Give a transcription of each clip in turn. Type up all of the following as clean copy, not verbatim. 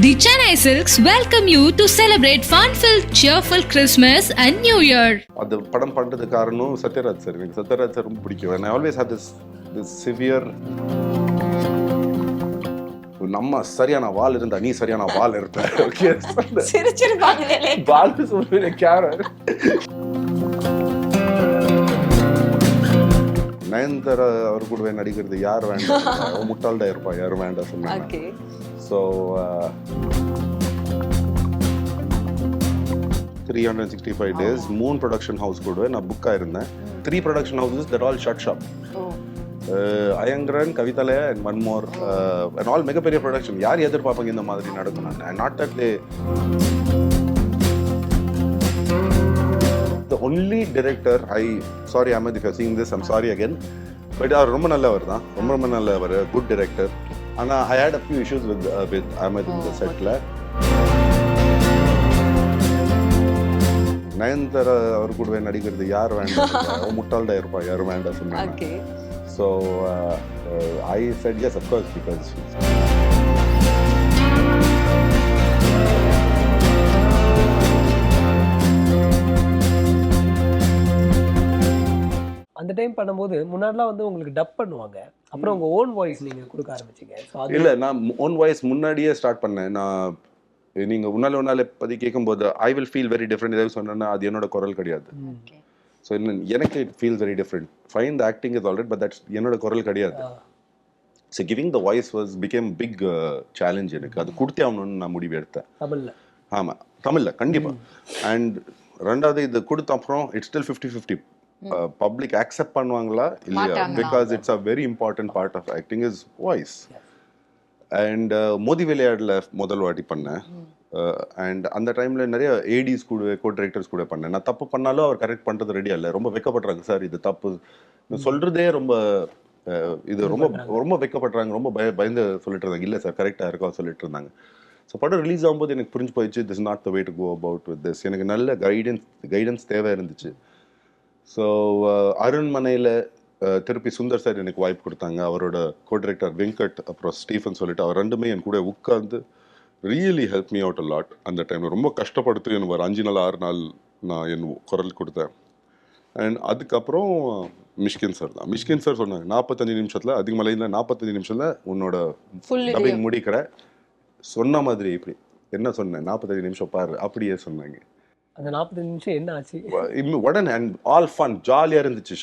The Chennai Silks welcome you to celebrate fun-filled, cheerful Christmas and New Year. அந்த படம் பண்றதுக்கு காரணம் Sathyaraj sir. எனக்கு சத்யராஜ் சார் ரொம்ப பிடிக்கும். And I always have this severe நம்ம சரியான வால் இருந்தா நீ சரியான வால் இருப்ப. ஓகே சிரிச்சிருப்பாங்களே வால் சொல்லுங்க கேர. நயன்தாரா அவர் கூடவே நடிக்கிறது யார் வேண்டாம், அவன் முட்டாள் தான் இருப்பான், யாரும் வேண்டாம் சொன்னாங்க. So 365 days Moon production house கூடவே நான் book ஆயிருந்தேன். 3 production houses that all shut shop. Ayangran, Kavithalaya and one more and all mega பெரிய production. யார் எதிர்பார்ப்பாங்க இந்த மாதிரி நடக்கணும்? And not that they the only director sorry Ahmed if you're seeing this, I'm sorry again, but அவர் ரொம்ப நல்லவர் தான், ரொம்ப நல்லவர், good director. And I had a few issues with Ahmed in the set la. Nayanthara அவர் கூடவே நடிக்கிறது யார் வேண்டாம், அவன் முட்டாள் தான் இருப்பான், யாரும் வேண்டாம் சொன்னாங்க. So I said yes, of course, because அந்த டைம் பண்ணும்போது முன்னாடிலாம் வந்து உங்களுக்கு டப் பண்ணுவாங்க, அப்புறம் உங்க ஓன் வாய்ஸ் நீங்க கொடுக்க ஆரம்பிச்சீங்க. இல்ல நான் ஓன் வாய்ஸ் முன்னாடியே ஸ்டார்ட் பண்ணேன். நான் நீங்க உன்னால பத்தி கேட்கும்போது I will feel very different. ஏதாவது சொன்னா அது என்னோட குரல் கிடையாது. ஸோ எனக்கு it feels very different. Fine the acting is already, but that's என்னோட குரல் கிடையாது. So giving the voice was became big challenge. எனக்கு அது கொடுத்தே ஆகணும்னு நான் முடிவு எடுத்தேன். தமிழ்ல ஆமாம், தமிழ்ல கண்டிப்பா. அண்ட் ரெண்டாவது இது கொடுத்த அப்புறம் இட்ஸ் ஸ்டில் 50-50. பப்ளிக் அக்செப்ட் பண்ணுவாங்களா இல்லையா, because it's a very important part of acting is voice. And மோதி விளையாடல முதல் வாட்டி பண்ணேன். அண்ட் அந்த டைம்ல நிறைய ஏடிஸ் கூட கோ டைரக்டர்ஸ் கூட பண்ணேன். நான் தப்பு பண்ணாலும் அவர் கரெக்ட் பண்றது ரெடியா இல்லை, ரொம்ப வெக்கப்படுறாங்க. சார் இது தப்பு சொல்றதே ரொம்ப இது ரொம்ப வெக்கப்படுறாங்க, ரொம்ப பயந்து சொல்லிட்டு இருந்தாங்க. இல்லை சார் கரெக்டா இருக்கா சொல்லிட்டு இருந்தாங்க. ஸோ படம் ரிலீஸ் ஆகும்போது எனக்கு புரிஞ்சு போயிடுச்சு, this not the way to go about with this. எனக்கு நல்ல கைடன்ஸ் தேவை இருந்துச்சு. ஸோ அரண்மனையில் திருப்பி சுந்தர் சார் எனக்கு வாய்ப்பு கொடுத்தாங்க. அவரோட கோ டைரக்டர் வெங்கட் அப்புறம் ஸ்டீஃபன் சொல்லிட்டு அவர் ரெண்டுமே என் கூட உட்கார்ந்து really help me out a lot. அந்த டைமில் ரொம்ப கஷ்டப்படுத்து எனக்கு ஒரு 5 நாள் 6 நாள் நான் என் குரல் கொடுத்தேன். அண்ட் அதுக்கப்புறம் மிஷ்கின் சார் சொன்னாங்க 45 நிமிஷத்தில் அதிகமாக இல்லை, 45 நிமிஷத்தில் உன்னோட டப்பிங் முடிக்கிற சொன்ன மாதிரி. இப்படி என்ன சொன்னேன், 45 நிமிஷம் பாரு அப்படியே சொன்னாங்க. அந்த 45 நிமிஷம் என்ன ஆச்சு? உடனே அண்ட் ஆல் ஃபன், ஜாலியாக இருந்துச்சு.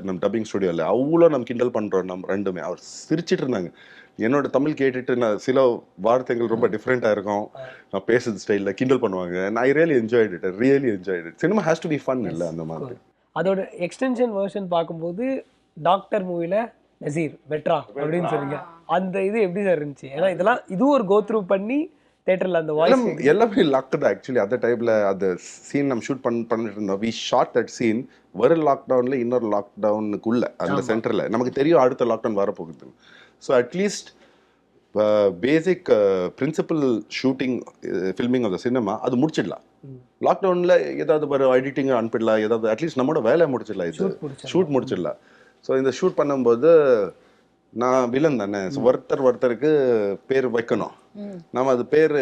நம்ம டப்பிங் ஸ்டுடியோவில் அவ்வளோ நம்ம கிண்டல் பண்ணுறோம். நம்ம ரெண்டுமே அவர் சிரிச்சிட்டு இருந்தாங்க. என்னோட தமிழ் கேட்டுட்டு நான் சில வார்த்தைகள் ரொம்ப டிஃப்ரெண்ட்டாக இருக்கும், நான் பேசுறது ஸ்டைலில் கிண்டல் பண்ணுவாங்க. I really enjoyed it. Cinema has to be fun இல்லை அந்த மாதிரி. அதோட எக்ஸ்டென்ஷன் வெர்ஷன் பார்க்கும்போது டாக்டர் மூவில நசீர் வெட்ரா அப்படின்னு சொல்லுங்க, அந்த இது எப்படி சார் இருந்துச்சு? ஏன்னா இதெல்லாம் இது ஒரு கோ த்ரூ பண்ணி தியேட்டர்ல அந்த வாய்ஸ் எல்லாமே லாக் தான். ஆக்சுவலி அந்த டைம்ல அந்த சீன் நம்ம ஷூட் பண்ணிட்டு இருந்தோம். வி ஷாட் தட் சீன் ஒரு லாக்டவுன்ல இன்னொரு லாக்டவுனுக்குள்ள அந்த சென்டர்ல. நமக்கு தெரியும் அடுத்த லாக்டவுன் வரப்போகுது. So at least basic principal shooting filming of the cinema அது முடிச்சிடலாம். லாக்டவுன்ல ஏதாவது ஒரு எடிட்டிங் அனுப்பிடலாம், ஏதாவது அட்லீஸ்ட் நம்மளோட வேலையை முடிச்சிடலாம், இது ஷூட் முடிச்சிடலாம். ஸோ இந்த ஷூட் பண்ணும்போது நான் வில்லன் தானே, ஒருத்தருக்கு பேர் வைக்கணும். நம்ம அது பேர்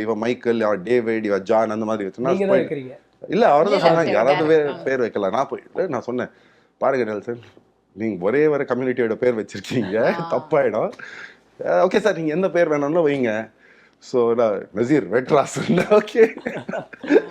இவ மைக்கேல், இவ டேவிட், இவ ஜான் அந்த மாதிரி வச்சோம்னா இல்ல அவர் தான் சொன்னாங்க யாராவது பேர் வைக்கலாம். நான் போயிட்டு நான் சொன்னேன், பாருங்க நெல்சன் நீங்க ஒரே கம்யூனிட்டியோட பேர் வச்சிருக்கீங்க, தப்பாயிடும். ஓகே சார் நீங்க எந்த பேர் வேணும்னு வைங்க. So Nazir Vetras. Okay.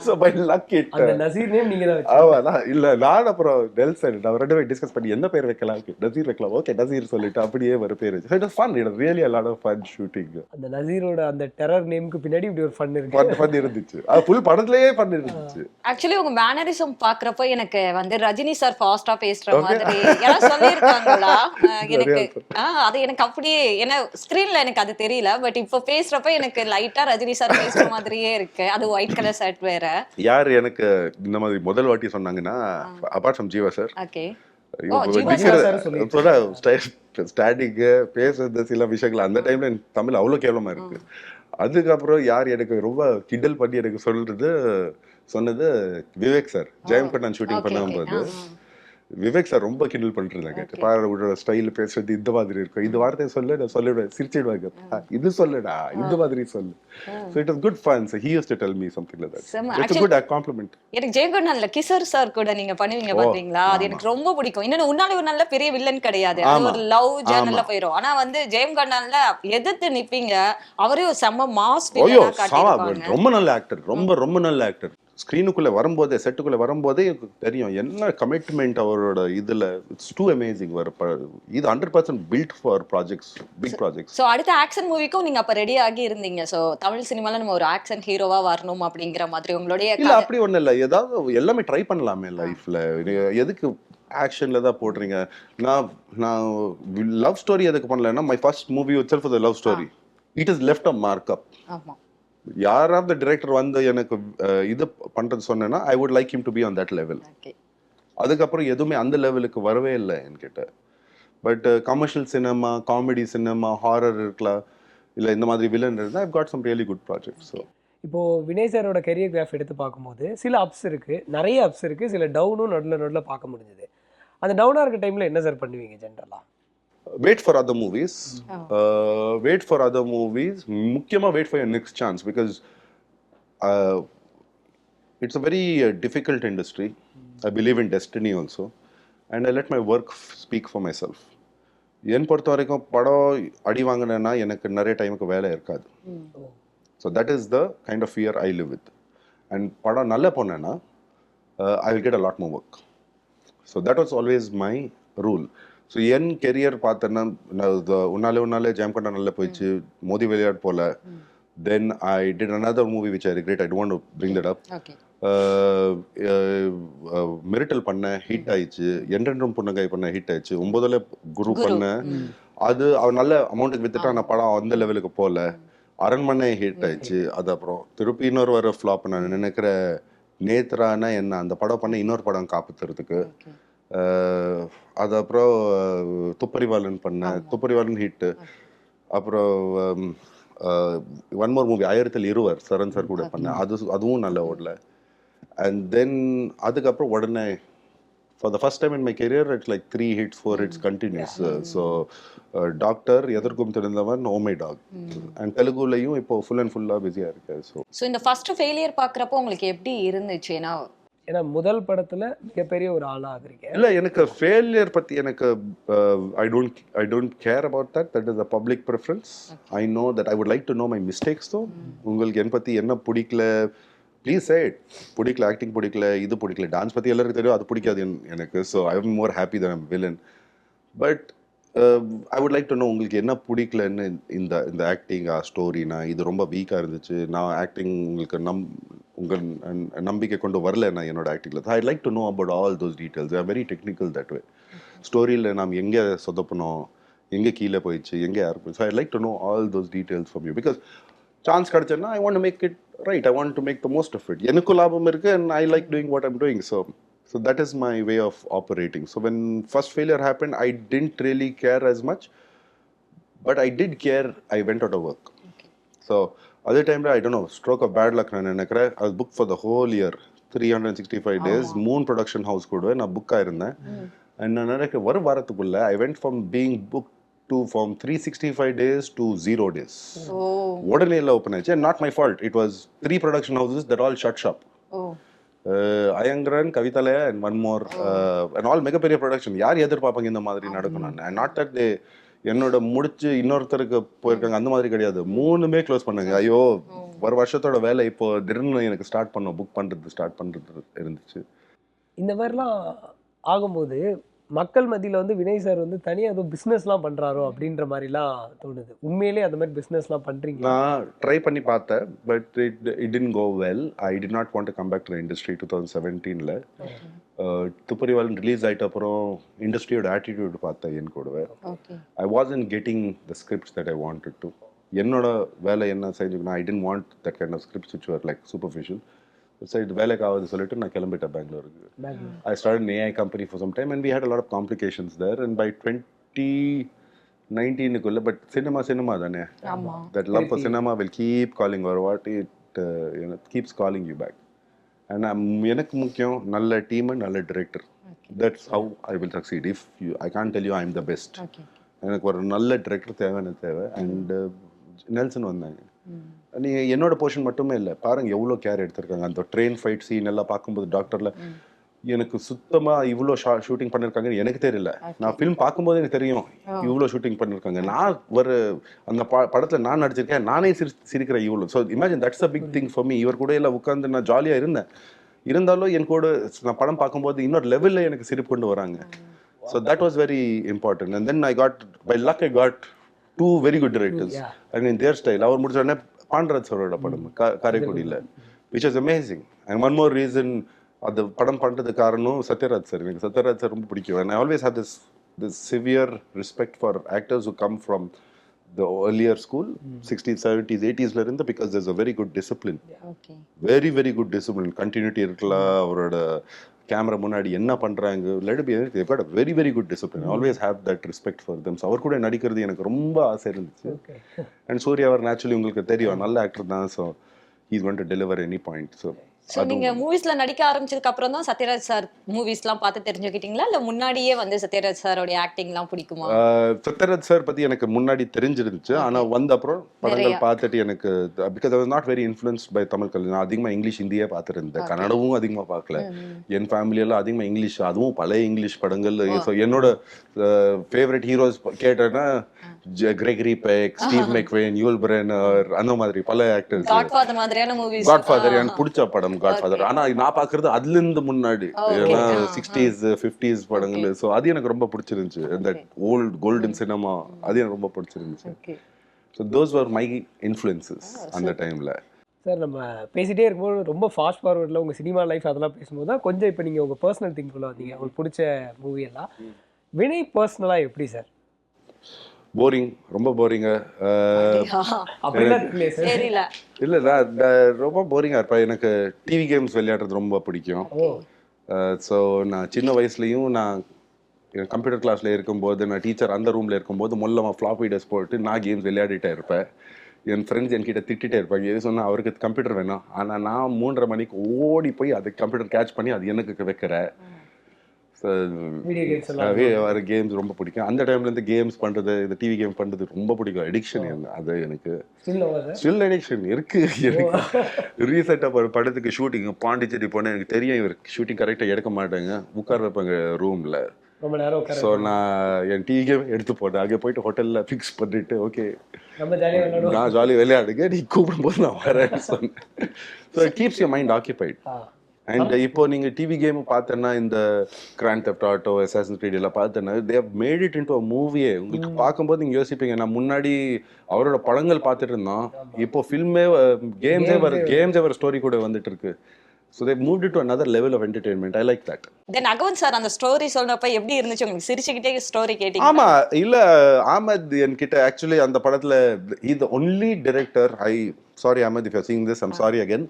So by luck it அந்த நசீர் நேம் நீங்க தான் ஆமா இல்ல நான் அப்புறம் நெல்சன் நான் ரெண்டு பேரும் டிஸ்கஸ் பண்ணி என்ன பேர் வைக்கலாம், நசீர் வைக்கலாம். ஓகே நசீர் சொல்லிட்டு அப்படியே ஒரு பேர் வச்சு. It was fun. It was really a lot of fun shooting. அந்த நசீரோட அந்த டெரர் நேம்க்கு பின்னாடி இப்படி ஒரு ஃபன் இருக்கு. ஃபன் இருந்துச்சு. அது ஃபுல் படத்துலயே ஃபன் இருந்துச்சு. ஆக்சுவலி உங்க மேனரிசம் பாக்குறப்ப எனக்கு வந்து ரஜினி சார் ஃபாஸ்டா பேசுற மாதிரி யாராவது சொல்லிருக்காங்களா? எனக்கு அது எனக்கு அப்படியே என்ன ஸ்கிரீன்ல எனக்கு அது தெரியல, பட் இப்ப பேசுறப்ப எனக்கு லைட்டா ரஜினி சார் பேசுற மாதிரியே இருக்கு. அது ஒயிட் கலர் ஷர்ட் வேற. யார் எனக்கு இந்த மாதிரி முதல் வாட்டி சொன்னாங்கன்னா apart from Jeeva sir. Okay. Standing பேசுறது சில விஷயங்கள் அந்த டைம்ல தமிழ் அவ்வளவு கேவலமா இருக்கு. அதுக்கப்புறம் யார் எனக்கு ரொம்ப கிண்டல் பண்ணி எனக்கு சொன்னது விவேக் சார். ஜெயம் கண்ணன் ஷூட்டிங் பண்ணும்போது விவேக் சார் ரொம்ப கிண்டல் பண்ணிருந்தாங்க. பாரோட ஸ்டைல் பேசுறது இந்த மாதிரி இருக்கும், இந்த வார்த்தையை சொல்லு, நான் சொல்லிடுவேன், சிரிச்சிடுவாங்க, இது சொல்லுடா இந்த மாதிரி சொல்லு. So it was good fun. So he used to tell me something like that. It's a good compliment. எனக்கு ஜெயங்கொண்டான்ல கிஷோர் சார் கூட நீங்க பண்ணுவீங்க பாத்தீங்களா, அது எனக்கு ரொம்ப பிடிக்கும். இன்னொன்னு உன்னால ஒரு நல்ல பெரிய வில்லன் கிடையாது, அது ஒரு லவ் ஜர்னல்ல போயிடும். ஆனா வந்து ஜெயங்கொண்டான்ல எதிர்த்து நிப்பீங்க, அவரே ஒரு செம்ம மாஸ் வில்லனா காட்டியிருப்பாங்க. ரொம்ப நல்ல ஆக்டர், ரொம்ப ரொம்ப நல்ல ஆக்டர். ஸ்க்ரீனுக்குள்ளே வரும்போதே, செட்டுக்குள்ளே வரும்போதே தெரியும் என்ன கமிட்மெண்ட் அவரோட இதில். It's too amazing. இது 100% built for projects, big projects. So அடுத்த ஆக்ஷன் மூவிக்கும் நீங்கள் அப்போ ரெடி ஆகி இருந்தீங்க. ஸோ தமிழ் சினிமாவில் நம்ம ஒரு ஆக்ஷன் ஹீரோவாக வரணும் அப்படிங்கிற மாதிரி உங்களுடைய இல்லை அப்படி ஒன்றும் இல்லை, ஏதாவது எல்லாமே ட்ரை பண்ணலாமே லைஃப்பில். எதுக்கு ஆக்ஷனில் தான் போடுறீங்க? நான் லவ் ஸ்டோரி எதுக்கு பண்ணலன்னா, my first movie itself love story. It is left a mark up. ஆமாம், யாராவது டைரக்டர் வந்து எனக்கு இது பண்றது சொன்னேன்னா I would like him to be on that level. அதுக்கப்புறம் எதுவுமே அந்த லெவலுக்கு வரவே இல்லை என்கிட்ட. But commercial cinema, comedy cinema, horror இருக்கலாம், இல்லை இந்த மாதிரி வில்லன் இருந்தால் I've got some really good project. So இப்போது வினய் சாரோட கெரியர் கிராஃப் எடுத்து பார்க்கும்போது சில அப்ஸ் இருக்குது, நிறைய அப்ஸ் இருக்குது, சில டவுனும் நடுவில் பார்க்க முடிஞ்சது. அந்த டவுனாக இருக்க டைமில் என்ன சார் பண்ணுவீங்க ஜென்ரலாக? Wait for other movies. Wait for other movies. முக்கியமாக wait for your next chance, because it's a very difficult industry. I believe in destiny also, and I let my work speak for myself. என் பொறுத்த வரைக்கும் படம் அடி வாங்கினேன்னா எனக்கு நிறைய டைமுக்கு வேலை இருக்காது. So that is the kind of fear I live with. And படம் நல்லா போனேன்னா I will get a lot more work. So that was always my rule. So என் கெரியர் பார்த்தேன்னா, உன்னாலே ஜெயம்கொண்டா நல்லா போயிடுச்சு, மோதி விளையாட் போல. Then I did another movie which I regret, I don't want to bring that up. Mirattal பண்ண hit ஆயிடுச்சு, என்ரெண்டும் புன்னகை பண்ண hit ஆயிடுச்சு, 9ல் குரு பண்ண, அது அவர் நல்ல அமௌண்ட்டுக்கு வித்துட்டா, நான் படம் அந்த லெவலுக்கு போகல. அரண்மனை ஹிட் ஆயிடுச்சு. அது அப்புறம் திருப்பி இன்னொரு வர ஃப்ளாப். நான் நினைக்கிற நேத்ரானா என்ன, அந்த படம் பண்ண இன்னொரு படம் காப்பாத்துறதுக்கு. அது அப்புறம் துப்பறிவாளன் பண்ணேன், துப்பறிவாளன் ஹிட்டு. அப்புறம் ஒன் மோர் மூவி 1000 சரண் சார் கூட பண்ணேன், அதுவும் நல்ல ஓடல. அண்ட் தென் அதுக்கப்புறம் உடனே for the first time in my career it's like 3 hits 4 hits continuous. So doctor, எதற்கும் தெரிந்தவன், ஓ மை டாக், அண்ட் தெலுங்குலையும் இப்போ ஃபுல் அண்ட் ஃபுல்லாக பிஸியாக இருக்கேன். ஸோ இந்த ஃபர்ஸ்ட் ஃபெயிலியர் பார்க்குறப்போ உங்களுக்கு எப்படி இருந்துச்சு? ஏன்னா முதல் படத்துல மிகப்பெரிய ஒரு ஆளா ஆகுறீங்க. இல்லை, எனக்கு ஃபெயிலியர் பற்றி எனக்கு I don't care about that. That is a public preference. I know that I would like to no my mistakes. தோ உங்களுக்கு என் பற்றி என்ன பிடிக்கல, ப்ளீஸ் சே இட். பிடிக்கல, ஆக்டிங் பிடிக்கல, இது பிடிக்கல, டான்ஸ் பற்றி எல்லாருக்கும் தெரியும், அது பிடிக்காது எனக்கு. So I am more happy that I'm villain. But I would like to no உங்களுக்கு என்ன பிடிக்கலன்னு. இந்த ஆக்டிங் ஸ்டோரினா இது ரொம்ப வீக்காக இருந்துச்சு, நான் ஆக்டிங் உங்களுக்கு உங்கள் நம்பிக்கை கொண்டு வரல நான் என்னோட ஆக்டிங்கில். I like to know about all those details. I very technical that way. ஸ்டோரியில் நாம் எங்கே சொதப்பணும், எங்கே கீழே போயிடுச்சு, எங்கே யார் போயிடுச்சு. I like to know all those details from you. Because chance கிடச்சேன்னா I want to make it right. I want to make the most of it. எனக்கும் லாபம் இருக்குது, and I like doing what I'm doing. So that is my way of operating. So when first failure happened, I didn't really care as much, but I did care. I went out of work. So other time I don't know, stroke of bad luck நான் நினைக்கிறேன். I was booked for the whole year, 365 days. Moon production house கூட நான் book ஆயிருந்தேன். And நான் நினைக்கிறேன் ஒரு வாரத்துக்குள்ள I went from being booked to from 365 days to 0 days. உடனே எல்லாம் ஓப்பன் ஆச்சு. Not my fault. It was 3 production houses that all shut shop. Ayngaran, Kavithalaya, and one more, and all மிகப்பெரிய ப்ரொடக்ஷன். யார் எதிர்பார்ப்பாங்க இந்த மாதிரி நடக்கணும்? நாட் தட் தே என்னோட முடிச்சு இன்னொருத்தருக்கு போயிருக்காங்க, அந்த மாதிரி கிடையாது. 3மே க்ளோஸ் பண்ணாங்க. ஐயோ, ஒரு வருஷத்தோட வேலை இப்போ திடீர்னு எனக்கு ஸ்டார்ட் பண்ணுறது இருந்துச்சு. இந்த மாதிரிலாம் ஆகும்போது மக்கள் மத்தியில் வந்து வினய் சார் வந்து தனியாக ஏதோ பிஸ்னஸ்லாம் பண்ணுறாரோ அப்படின்ற மாதிரிலாம் தோணுது. உண்மையிலே அந்த மாதிரி பிஸ்னஸ்லாம் பண்ணுறீங்க? நான் ட்ரை பண்ணி பார்த்தேன், but it didn't go well. I did not want to come back to industry. 2017 Thupparivaalan release ஆகிட்ட அப்புறம் இண்டஸ்ட்ரியோட ஆட்டிடியூட் பார்த்தேன் என் கூடவே. I wasn't getting the scripts that I wanted to. என்னோட வேலை என்ன செஞ்சுக்கணும், I didn't want that kind of scripts which were like superficial. So இது வேலைக்கு ஆகுது சொல்லிட்டு நான் கிளம்பிட்டேன் பெங்களூருக்கு. I started an AI company for some time and we had a lot of complications there. And by 2019 but cinema தானே, that love for cinema will keep calling or what it keeps calling you back. And எனக்கு முக்கியம் நல்ல team, நல்ல director. That's how I will succeed. If you I can't tell you I am the best. எனக்கு ஒரு நல்ல director தேவை. And Nelson வந்தாங்க. நீங்கள் என்னோட போர்ஷன் மட்டுமே இல்லை, பாருங்க எவ்வளோ கேர் எடுத்திருக்காங்க. அந்த ட்ரெயின் ஃபைட் சீன் எல்லாம் பார்க்கும்போது டாக்டரில் எனக்கு சுத்தமாக இவ்வளோ ஷூட்டிங் பண்ணியிருக்காங்கன்னு எனக்கு தெரியல. நான் ஃபிலிம் பார்க்கும்போது எனக்கு தெரியும் இவ்வளோ ஷூட்டிங் பண்ணியிருக்காங்க. நான் ஒரு அந்த படத்தில் நான் நடிச்சிருக்கேன், நானே சிரிக்கிறேன் இவ்வளோ. So imagine that's a big thing for me. இவர் கூட எல்லாம் உட்காந்து நான் ஜாலியாக இருந்தேன். இருந்தாலும் என் கூட நான் படம் பார்க்கும்போது இன்னொரு லெவலில் எனக்கு சிரிப்பு கொண்டு வராங்க. So that was very important. And then I got by luck I got 2 very good directors. I mean their style. அவர் முடிச்ச உடனே பாண்டராஜ் சாரோட படம் காரைக்குடியில், which is amazing. And one more reason அந்த படம் பண்ணுறது காரணம் சத்யராஜ் சார். எனக்கு சத்யராஜ் சார் ரொம்ப பிடிக்கும். And I always have this severe respect for actors who come from the earlier school, 60s, 70s, 80s இருந்து, because there's a very good discipline. Very very good discipline. Continuity இருக்கலாம். அவரோட camera முன்னாடி என்ன பண்றாங்க, let it be anything. They've got a very very good discipline. I always have that respect for them. So அவர் கூட நடிக்கிறது எனக்கு ரொம்ப ஆசை இருந்துச்சு. And சூர்யா அவர் நேச்சுரலி உங்களுக்கு தெரியும் நல்ல ஆக்டர் தான். So he's going to deliver any point. So நீங்க மூவிஸ்ல நடிக்க ஆரம்பிச்சதுக்கு அப்புறம் தான் சத்யராஜ் சார் மூவிஸ்லாம் பார்த்து தெரிஞ்சுக்கிட்டீங்களா, இல்ல முன்னாடியே வந்து சத்யராஜ் சாரோட ஆக்டிங்லாம் பிடிக்குமா? சத்யராஜ் சார் பத்தி எனக்கு முன்னாடி தெரிஞ்சிருந்துச்சு. ஆனா வந்த அப்புறம் படங்கள் பார்த்துட்டு எனக்கு, because I was not very influenced by Tamil கல்வி. நான் அதிகமா இங்கிலீஷ் ஹிந்தியே பார்த்துருந்தேன், கன்னடமும் அதிகமா பார்க்கல. என் ஃபேமிலியெல்லாம் அதிகமா இங்கிலீஷ், அதுவும் பழைய இங்கிலீஷ் படங்கள். ஸோ என்னோட ஃபேவரட் ஹீரோஸ் கேட்டேன்னா கிரெகரி பெக், ஸ்டீவ் மெக்வேன், யூல் பிரெனர், அந்த மாதிரி பல ஆக்டர்ஸ். காட்ஃபாதர் மாதிரியான மூவிஸ். காட்ஃபாதர் எனக்கு பிடிச்ச படம் காட்ஃபாதர். ஆனா நான் பாக்குறது அதுல இருந்து முன்னாடி 60s 50s படங்கள். சோ அது எனக்கு ரொம்ப பிடிச்சிருந்துச்சு. அந்த ஓல்ட் கோல்டன் சினிமா அது எனக்கு ரொம்ப பிடிச்சிருந்துச்சு. So those were my influences அந்த டைம்ல. சார் நம்ம பேசிட்டே இருக்கும்போது ரொம்ப ஃபாஸ்ட் ஃபார்வர்டில் உங்கள் சினிமா லைஃப் அதெல்லாம் பேசும்போது தான் கொஞ்சம் இப்போ நீங்கள் உங்கள் பர்சனல் திங்குள்ள வந்தீங்க. உங்களுக்கு பிடிச்ச மூவி எல்லாம். வினய் பர்சனலாக எப்படி சார்? போரிங், ரொம்ப போரிங்க. இல்ல ரொம்ப போரிங்கா இருப்பேன். எனக்கு டிவி கேம்ஸ் விளையாடுறது ரொம்ப பிடிக்கும். ஸோ நான் சின்ன வயசுலயும் நான் கம்ப்யூட்டர் கிளாஸ்ல இருக்கும்போது, நான் டீச்சர் அந்த ரூம்ல இருக்கும்போது மொல்லமா ஃப்ளாப்பி டெஸ்க் போட்டு நான் கேம்ஸ் விளையாடிட்டே இருப்பேன். என் ஃப்ரெண்ட்ஸ் என்கிட்ட திட்டிகிட்டே இருப்பாங்க, எது சொன்னால் அவருக்கு கம்ப்யூட்டர் வேணும். ஆனால் நான் 3:30 மணிக்கு ஓடி போய் அது கம்ப்யூட்டர் கேட்ச் பண்ணி அது எனக்கு வைக்கிறேன். கேம்ஸ் ரொம்ப பிடிக்கும். அந்த டைம்லேருந்து கேம்ஸ் பண்ணுறது, இந்த டிவி கேம் பண்ணுறது ரொம்ப பிடிக்கும். அடிக்ஷன் அது எனக்கு ஸ்டில் அடிக்ஷன் இருக்கு. எனக்கு ரீசெண்டாக ஒரு படத்துக்கு ஷூட்டிங் பாண்டிச்சேரி போனேன். எனக்கு தெரியும் இவர் ஷூட்டிங் கரெக்டாக எடுக்க மாட்டாங்க, உட்கார வைப்பாங்க ரூமில். ஸோ நான் என் டிவி கேம் எடுத்து போட்டேன். அங்கே போயிட்டு ஹோட்டலில் ஃபிக்ஸ் பண்ணிட்டு, ஓகே நான் ஜாலியாக விளையாடுங்க, நீ கூப்பிடும்போது நான் வரேன்னு சொன்னேன். So it keeps your mind occupied. And இப்போ நீங்கள் டிவி கேம் பார்த்தேன்னா, இந்த grand theft auto, assassin's creed எல்லாம் பார்த்தேன்னா, they have made it into a மூவியே. உங்களுக்கு பார்க்கும்போது நீங்கள் யோசிப்பீங்க, நான் முன்னாடி அவரோட படங்கள் பார்த்துட்டு இருந்தோம், இப்போ ஃபில்மே கேம்ஸே வர ஸ்டோரி கூட வந்துட்டு இருக்கு. So they moved it to another level of entertainment. I like that. Then Agavan sir அந்த ஸ்டோரி சொன்னப்ப எப்படி இருந்துச்சு உங்களுக்கு? சிரிச்சிட்டே ஸ்டோரி கேட்டிங்க? ஆமா, இல்ல ஆமத் என்கிட்ட ஆக்சுவலி அந்த படத்துல he the only director. Sorry Ahmed, if you're seeing this, I'm sorry again.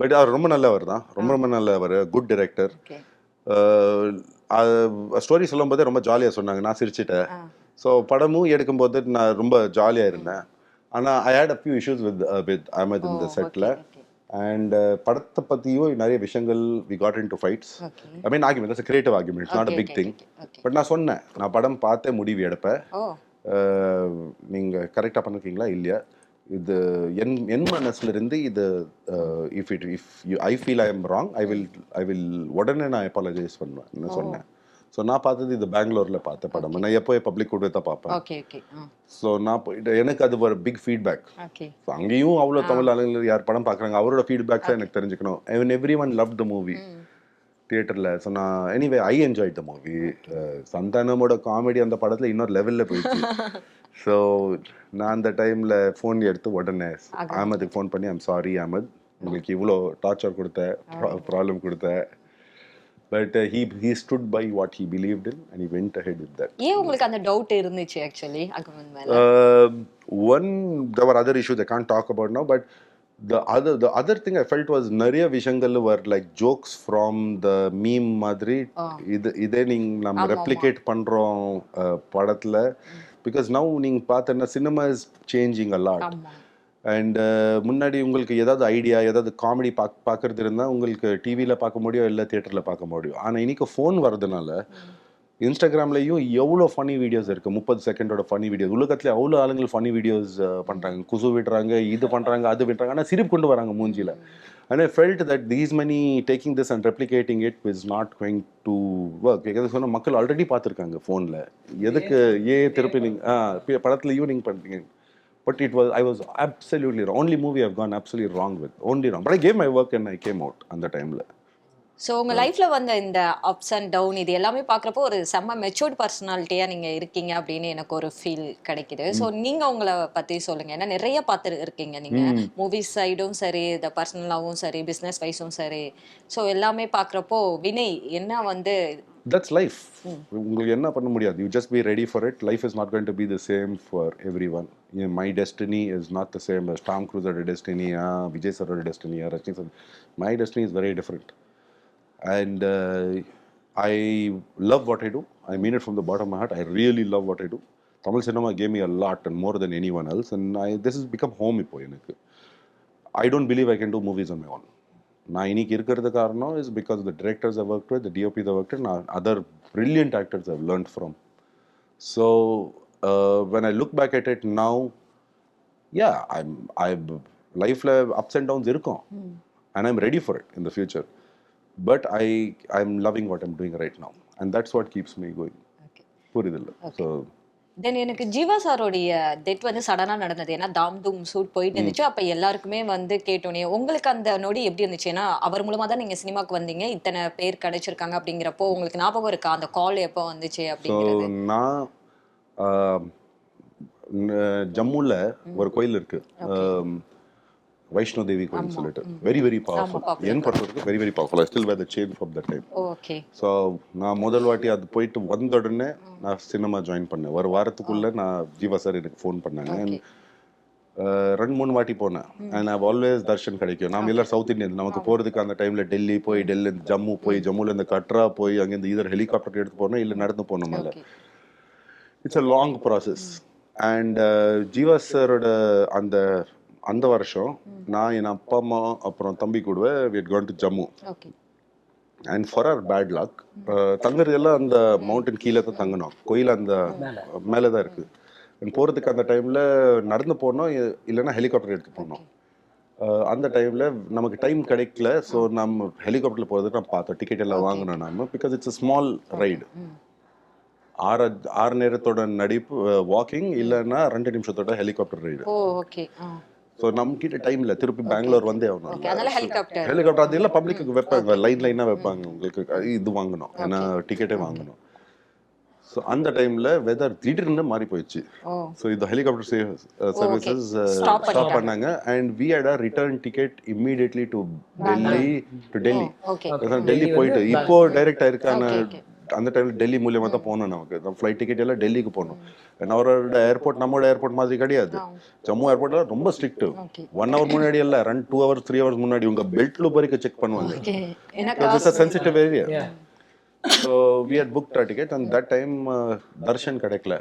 But அவர் ரொம்ப நல்லவர் தான், ரொம்ப நல்லவர், குட் டைரக்டர். ஸ்டோரி சொல்லும்போதே ரொம்ப ஜாலியா சொன்னாங்க, நான் சிரிச்சிட்டேன். ஸோ படமும் எடுக்கும்போது நான் ரொம்ப ஜாலியா இருந்தேன். ஆனா I had a few issues with Ahmed in the setல. And படத்தை பற்றியும் நிறைய விஷயங்கள் we got into fights. I mean argument, that's a creative argument, it's not a big thing. But நான் சொன்னேன், நான் படம் பார்த்தே முடிவு எடுப்பேன், நீங்கள் கரெக்டாக பண்ணிருக்கீங்களா இல்லையா, இது என் மனசுல இருந்து இது if I feel I am wrong, I will உடனே நான் apologize பண்ணுவேன் சொன்னேன். ஸோ நான் பார்த்தது இது பெங்களூரில் பார்த்த படம். நான் எப்போ பப்ளிக் கூட தான் பார்ப்பேன். ஸோ நான் போயிட்டு எனக்கு அது ஒரு பிக் ஃபீட்பேக். ஸோ அங்கேயும் அவ்வளோ தமிழ் ஆளுங்க யார் படம் பார்க்குறாங்க, அவரோட ஃபீட்பேக்ஸ் தான் எனக்கு தெரிஞ்சுக்கணும். Everyone love the movie தியேட்டரில். ஸோ நான் anyway I enjoy the movie. சந்தானமோட காமெடி அந்த படத்தில் இன்னொரு லெவலில் போயிடுச்சு. ஸோ நான் அந்த டைமில் ஃபோன் எடுத்து உடனே அஹமதுக்கு ஃபோன் பண்ணி, ஐம் சாரி அஹமத், உங்களுக்கு இவ்வளோ டார்ச்சர் கொடுத்தேன், ப்ராப்ளம் கொடுத்தேன். But he stood by what he believed in and he went ahead with that. ஏன் உங்களுக்கு அந்த டவுட் இருந்துச்சு actually அகமன் மேல? One, there were other issues I can't talk about now, but the other thing I felt was நிறைய விஷயங்கள் were like jokes from the meme மாதிரி. இதே நம்ம replicate பண்றோம் படத்துல, because now நீங்க பார்த்தா cinema is changing a lot. And முன்னாடி உங்களுக்கு ஏதாவது ஐடியா ஏதாவது காமெடி பார்க்கறது இருந்தால் உங்களுக்கு டிவியில் பார்க்க முடியும் இல்லை தியேட்டரில் பார்க்க முடியும். ஆனால் இன்னைக்கு ஃபோன் வர்றதுனால இன்ஸ்டாகிராம்லேயும் எவ்வளோ ஃபனி வீடியோஸ் இருக்குது, 30 செகண்டோட ஃபனி வீடியோஸ். உலகத்தில் அவ்வளோ ஆளுங்கள் ஃபனி வீடியோஸ் பண்ணுறாங்க, குசு விடுறாங்க, இது பண்ணுறாங்க, அது விடுறாங்க, ஆனால் சிரிப்பு கொண்டு வராங்க மூஞ்சியில். And I felt that these many taking this and replicating it is not going to work. எதாவது சொன்னால் மக்கள் ஆல்ரெடி பார்த்துருக்காங்க ஃபோனில், எதுக்கு திருப்பி நீங்கள் படத்தில் ஈவினிங் பண்ணுறீங்க. But I was absolutely wrong. Only movie I've gone absolutely wrong with. Only wrong. But I gave my work and I came out அந்த டைமில். ஸோ உங்கள் லைஃப்பில் வந்த இந்த அப்ஸ் அண்ட் டவுன் இது எல்லாமே பார்க்குறப்போ ஒரு செம்ம மெச்சூர்ட் பர்சனாலிட்டியாக நீங்கள் இருக்கீங்க அப்படின்னு எனக்கு ஒரு ஃபீல் கிடைக்குது. ஸோ நீங்கள் உங்களை பற்றி சொல்லுங்கள். ஏன்னா நிறைய பார்த்து இருக்கீங்க நீங்கள், மூவிஸ் சைடும் சரி, இந்த பர்சனலாகவும் சரி, பிஸ்னஸ் வைஸும் சரி. ஸோ எல்லாமே பார்க்குறப்போ வினய் என்ன வந்து That's life. உங்களுக்கு என்ன பண்ண முடியாது. You just be ready for it. Life is not going to be the same for everyone. My destiny is not the same as Tom Cruise's destiny, Vijay Sir's destiny, Rajni Sir. My destiny is very different. And I love what I do. I mean it from the bottom of my heart. I really love what I do. Tamil cinema gave me a lot and more than anyone else. And this has become home இப்போ எனக்கு. I don't believe I can do movies on my own. நான் இன்னைக்கு இருக்கிறது காரணம் is because the directors I worked with, the DOPs I worked with, and other brilliant actors I've learned from. So when I look back at it now, yeah, I'm lifeல ups and downs இருக்கும், and I'm ready for it in the future. But I'm loving what I'm doing right now, and that's what keeps me going. புரியுதுல்ல? So தென் எனக்கு Jeeva சாரோடைய death வந்து சடனாக நடந்தது. ஏன்னா தாம் தூம் shoot போயிட்டு இருந்துச்சு. அப்போ எல்லாருக்குமே வந்து கேட்டோன்னே உங்களுக்கு அந்த நொடி எப்படி இருந்துச்சு? ஏன்னா அவர் மூலமாக தான் நீங்கள் சினிமாவுக்கு வந்தீங்க, இத்தனை பேர் கிடைச்சிருக்காங்க அப்படிங்கிறப்போ உங்களுக்கு ஞாபகம் இருக்கா அந்த கால் எப்போ வந்துச்சு அப்படிங்கிறது? நான் ஜம்முல ஒரு கோயில் இருக்கு, வைஷ்ணோ தேவி கோயில் சொல்லிட்டு, வெரி வெரி பவர்ஃபுல். என் பொறுத்தவரைக்கும் very very powerful. I still wear the chain from that time. Okay. So நான் முதல் வாட்டி அது போயிட்டு வந்த உடனே நான் சினிமா ஜாயின் பண்ணேன். ஒரு வாரத்துக்குள்ள நான் ஜீவா சார் எனக்கு ஃபோன் பண்ணாங்க. 2-3 வாட்டி போனேன். அண்ட் ஐ ஆல்வேஸ் தர்ஷன் கிடைக்கும். நாம் எல்லாரும் சவுத் இந்தியன், நமக்கு போகிறதுக்கு அந்த டைமில் டெல்லி போய், டெல்லியிருந்து ஜம்மு போய், ஜம்முலேருந்து கட்ரா போய், அங்கேருந்து இதர் ஹெலிகாப்டர் எடுத்து போனோம், இல்லை நடந்து போனோம். மேலே it's a long process. And Jeeva சாரோட அந்த வருஷம் நான் என் அப்பா அம்மா அப்புறம் தம்பி கூட we had gone to Jammu. And for our bad luck, தங்குறது எல்லாம் அந்த மவுண்டன் கீழே தான் தங்கணும். கோயில் அந்த மேலே தான் இருக்கு. போகிறதுக்கு அந்த டைமில் நடந்து போனோம், இல்லைன்னா ஹெலிகாப்டர் எடுத்து போனோம். அந்த டைமில் நமக்கு டைம் கிடைக்கல. ஸோ நம்ம ஹெலிகாப்டரில் போகிறதுக்கு நான் பார்த்தோம், டிக்கெட் எல்லாம் வாங்கினோம் நம்ம. Because it's a small ride. 6 நேரத்தோட நடிப்பு வாக்கிங், இல்லைன்னா 2 நிமிஷத்தோட ஹெலிகாப்டர் ரைடு. ஸோ நம்ம கிட்ட டைம் இல்லை, திருப்பி பெங்களூர் வந்தே ஆகணும். ஹெலிகாப்டர் அது எல்லாம் பப்ளிக்கு வைப்பாங்க, லைனாக வைப்பாங்க. உங்களுக்கு இது வாங்கணும், ஏன்னா டிக்கெட்டே வாங்கணும். ஸோ அந்த டைமில் வெதர் திடீர்னு மாறி போயிடுச்சு. ஸோ இந்த ஹெலிகாப்டர் சர்வீசஸ் ஸ்டாப் பண்ணாங்க. And we had a return ticket immediately to Delhi போயிட்டு, இப்போ டைரக்ட் ஆயிருக்கான அந்த டைமில் டெல்லி மூலியமாக தான் போகணும். நமக்கு ஃப்ளைட் டிக்கெட் எல்லாம் டெல்லிக்கு போகணும். அவரோட ஏர்போர்ட் நம்மளோட ஏர்போர்ட் மாதிரி கிடையாது. ஜம்மு ஏர்போர்ட்ல ரொம்ப ஸ்ட்ரிக்ட். 1 hour முன்னாடி எல்லாம் 2 hours 3 hours முன்னாடி உங்க பெல்ட்ல வரைக்கும் செக் பண்ணுவாங்க. It's a sensitive area. So we had booked our ticket, and that time darshan கிடைக்கல.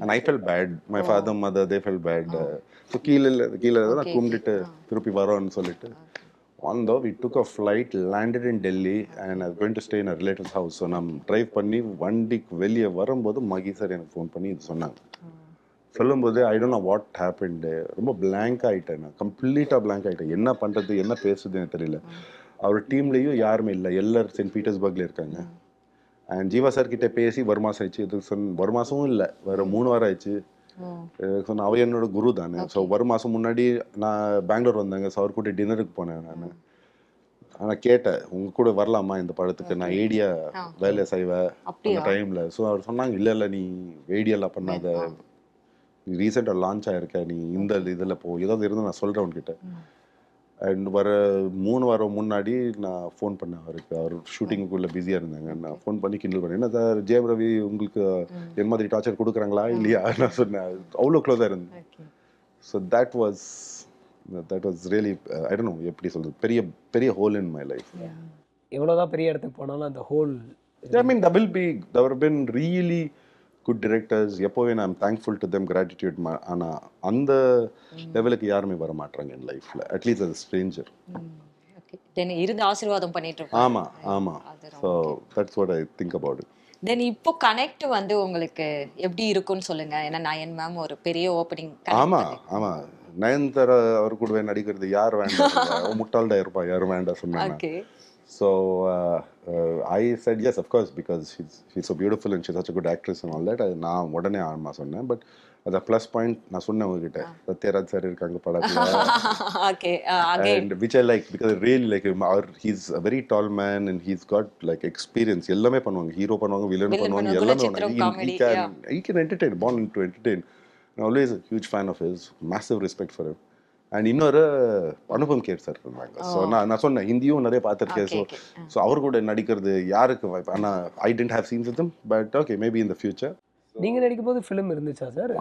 And I felt bad. My father, mother, they felt bad. So கீழே தான் கும்பிட்டு திருப்பி வரோம்னு சொல்லிட்டு வந்தோம். We took a flight, landed in Delhi, and I was going to stay in a relative's house. So நான் drive பண்ணி வண்டிக்கு வெளியே வரும்போது மகி சார் எனக்கு ஃபோன் பண்ணி இது சொன்னாங்க. சொல்லும்போது I don't know what happened. ரொம்ப பிளாங்க் ஆகிட்டேன், நான் கம்ப்ளீட்டாக பிளாங்க் ஆகிட்டேன். என்ன பண்ணுறது, என்ன பேசுறதுன்னு தெரியல. அவர் டீம்லேயும் யாருமே இல்லை, எல்லாரும் சென்ட் பீட்டர்ஸ்பர்க்ல இருக்காங்க. அண்ட் ஜீவா சார் கிட்டே பேசி 1 மாதம் ஆயிடுச்சு. இது ஒரு மாதமும் இல்லை, வேறு 3 வாரம் ஆயிடுச்சு. சொன்ன அவ என்னோட குரு தானே. ஸோ 1 மாதம் முன்னாடி நான் பெங்களூர் வந்தாங்க. ஸோ அவர் கூட டின்னருக்கு போனேன் நான். ஆனால் கேட்டேன், உங்க கூட வரலாமா இந்த படத்துக்கு, நான் ஏடியா வேலை செய்வேன் அந்த டைமில். ஸோ அவர் சொன்னாங்க, இல்லை நீ ஏடியெல்லாம் பண்ணாத, நீ ரீசெண்டாக லான்ச் ஆகிருக்க, நீ இந்த இதில் போ, ஏதாவது இருந்தால் நான் சொல்கிறேன் உன்கிட்ட. அண்ட் வர 3 வாரம் முன்னாடி நான் ஃபோன் பண்ணேன் அவருக்கு. அவர் ஷூட்டிங்குள்ளே பிஸியாக இருந்தாங்க. நான் ஃபோன் பண்ணி கிண்டல் பண்ணேன், என்ன சார் ஜெயம் ரவி உங்களுக்கு என் மாதிரி டார்ச்சர் கொடுக்குறாங்களா இல்லையா நான் சொன்னேன். அவ்வளோ க்ளோஸாக இருந்தேன். So that was really I don't know எப்படி சொல்கிறது, பெரிய பெரிய ஹோல் இன் மை லைஃப். எவ்வளோதான் பெரிய இடத்துக்கு போனாலும் அந்த whole, I mean, there have been really good directors, எப்போவே நான் தேங்க்ஃபுல் டு தெம், கிராட்டிடியூட். ஆனால் அந்த லெவலுக்கு யாருமே வர மாட்டாங்க என் லைஃப்பில், அட்லீஸ்ட் அது ஸ்ட்ரேஞ்சர். தென் இருந்து ஆசீர்வாதம் பண்ணிட்டு இருப்பாங்க. ஆமாம். So that's what I think about it. Then இப்போ கனெக்ட் வந்து உங்களுக்கு எப்படி இருக்குன்னு சொல்லுங்க. ஏன்னா நயன் மேம் ஒரு பெரிய ஓப்பனிங். ஆமாம். நயன்தாரா அவர் கூடவே நடிக்கிறது யார் வேண்டாம், முட்டாள்டா இருப்பா, யாரும் வேண்டாம் சொன்னாங்க. So I said yes, of course, because she's so beautiful and she's such a good actress and all that. நான் உடனே ஆமா சொன்னேன். பட் அது ப்ளஸ் பாயிண்ட் நான் சொன்னேன் உங்ககிட்ட, சத்யராஜ் சார் இருக்காங்க படத்துல. Okay, and which I like because I really like him. He's a very tall man and he's got like experience. எல்லாமே பண்ணுவாங்க, ஹீரோ பண்ணுவாங்க, வில்லன் பண்ணுவாங்க, எல்லாமே பண்ணுவாங்க. He can entertain, born to entertain. I'm always a huge fan of his, massive respect for him. And இன்னொரு Anupam care sir இருந்தாங்க. So நான் சொன்னேன் ஹிந்தியும் நிறைய பார்த்துருக்கேன். ஸோ அவர் கூட நடிக்கிறது யாருக்கு வாய்ப்பு? ஆனால் I didn't have scenes with him, but okay, maybe in the future. நீங்க நடிக்கும் போது ஃபிலிம் இருந்துச்சா சார்?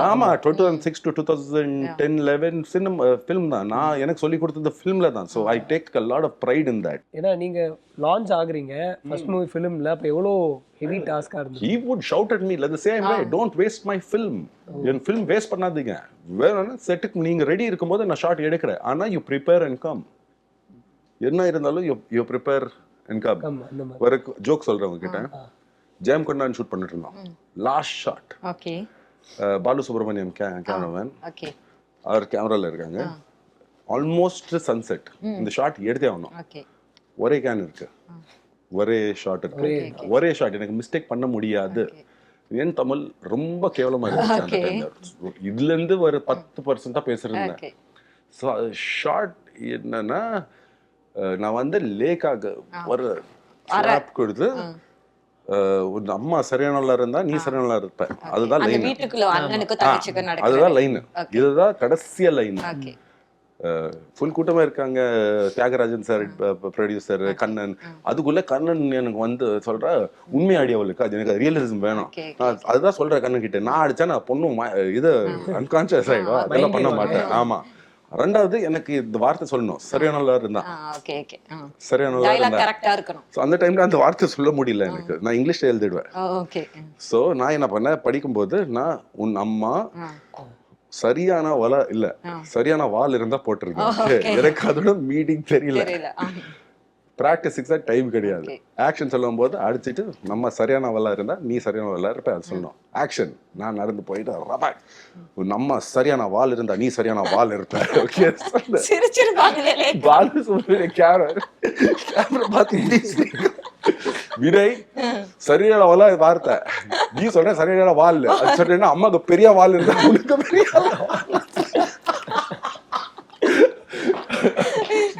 ஆமா, 2006 to 2010 11 சினிமா ஃபிலிம் தான். நான் எனக்கு சொல்லி கொடுத்தது ஃபிலிம்ல தான். So I take a lot of pride in that. ஏன்னா நீங்க லான்ச் ஆகுறீங்க ஃபர்ஸ்ட் மூவி ஃபிலிம்ல, அப்ப எவ்வளோ ஹெவி டாஸ்கா இருந்துச்சு. He would shout at me like the same way, don't waste my film. N film waste பண்ணாதீங்க, வேணும்னா செட்டுக்கு நீங்க ரெடி இருக்கும்போது நான் ஷாட் எடுக்கிறேன், ஆனா யூ ப்ரிப்பேர் அண்ட் கம். என்ன இருந்தாலும் யூ ப்ரிப்பேர் அண்ட் கம். ஒரு ஜோக் சொல்றேன் உங்ககிட்ட. ஜெயம் கொண்டான் ஷூட் பண்ணிட்டு இருந்தோம். Last shot, okay, Balu Subramaniam cameraman, okay, அவர் கேமரால இருக்காங்க. Almost sunset. இந்த ஷாட் எடுத்தே ஆகணும். ஒரே கேன் இருக்கு, ஒரே ஷாட் இருக்கு, ஒரே ஷாட். எனக்கு மிஸ்டேக் பண்ண முடியாது. என் தமிழ் ரொம்ப கேவலமா இருந்துச்சு. இதுல இருந்து ஒரு 10% பேசுறேன். ஸோ ஷாட் என்னன்னா, நான் வந்து லேக்காக ஒரு ஸ்லாப் கொடுத்து, ஒரு அம்மா சரியானவளா இருந்தா நீ சரியானவளா இருப்ப, அதுதான் லைன். அதுதான் லைன். இதுதான் கடைசிய லைன். ஃபுல் கூட்டமா இருக்காங்க. Thiagarajan sir producer, Kannan. அதுக்குள்ள கண்ணன் எனக்கு வந்து சொல்ற, உண்மை ஆடியோவுக்கு அது எனக்கு ரியலிசம் வேணும். அதுதான் சொல்ற கண்ணன் கிட்ட, நான் அடிச்சா நான் பொண்ணும் இது அன்கான்சியஸ் ஆயிடும், அதெல்லாம் பண்ண மாட்டேன். ஆமா. ரெண்டாவது, எனக்கு இந்த வார்த்தை சொல்லணும், சரியானவளா இருந்தா, சரியானவளா இருந்தா. அந்த டைம்ல அந்த வார்த்தை சொல்ல முடியல எனக்கு. நான் இங்கிலீஷ்ல எழுதிடுவேன். சோ நான் என்ன பண்ணேன், படிக்கும்போது நான் உன் அம்மா சரியான வலை இல்ல, சரியான வால் இருந்தா போட்டிருக்கேன். எனக்கு அதோட மீனிங் தெரியல. பிராக்டிஸுக்கு தான் டைம் கிடையாது. ஆக்ஷன் சொல்லும் போது அடிச்சுட்டு, நம்ம சரியான வல்லா இருந்தா நீ சரியான வல்லா இருப்ப, அது சொல்லணும். ஆக்ஷன், நான் நடந்து போயிட்டு ரபா, நம்ம சரியான வால் இருந்தா நீ சரியான வால் இருப்ப. பாலு சொல்ற கேமரா பார்த்து, வினய் சரியான வாலா வார்த்தை, நீ சொல்ற சரியான வால், அது சொல்றேன்னா அம்மாக்கு பெரிய வால் இருந்தா உனக்கு பெரிய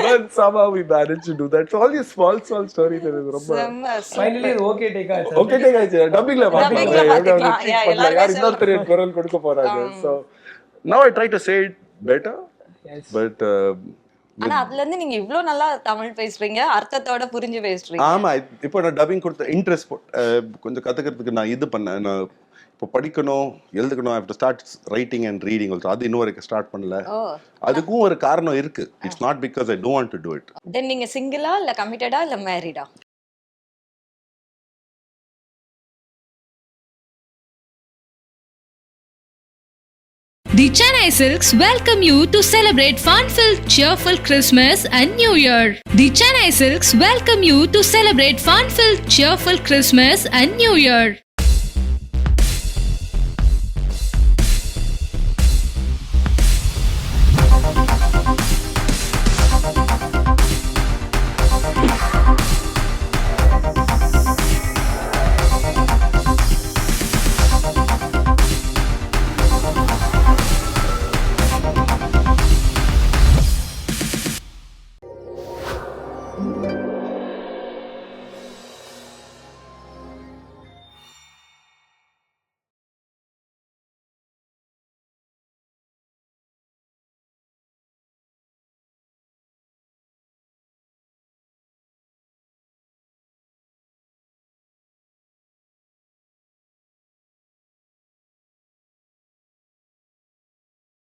But somehow we managed to do that. So all these small stories are ரொம்ப finally okay take ஆச்சு. Okay take ஆச்சு. டப்பிங்ல பாத்தீங்களா? யார் இன்னொருத்தர் குரல் கொடுக்க போறாங்க. So now I try to say it better. Yes. But ஆனா அதுல இருந்து நீங்க இவ்ளோ நல்லா தமிழ் பேசுறீங்க, அர்த்தத்தோட புரிஞ்சு பேசுறீங்க. ஆமா, இப்போ நான் டப்பிங் கொடுத்த இன்ட்ரெஸ்ட் கொஞ்சம் கத்துக்கிறதுக்கு நான் இது பண்ணேன். நான் இப்போ படிக்கணும், எழுதுக்கணும், I have to start writing and reading also. அது இன்னும் வரைக்கும் ஸ்டார்ட் பண்ணல. அதுக்கும் ஒரு காரணம் இருக்கு. It's not because I don't want to do it. தென் நீங்க சிங்கிளா இல்ல கமிட்டடா இல்ல மேரிடா? The Chennai Silks welcome you to celebrate fun-filled, cheerful Christmas and New Year. The Chennai Silks welcome you to celebrate fun-filled, cheerful Christmas and New Year.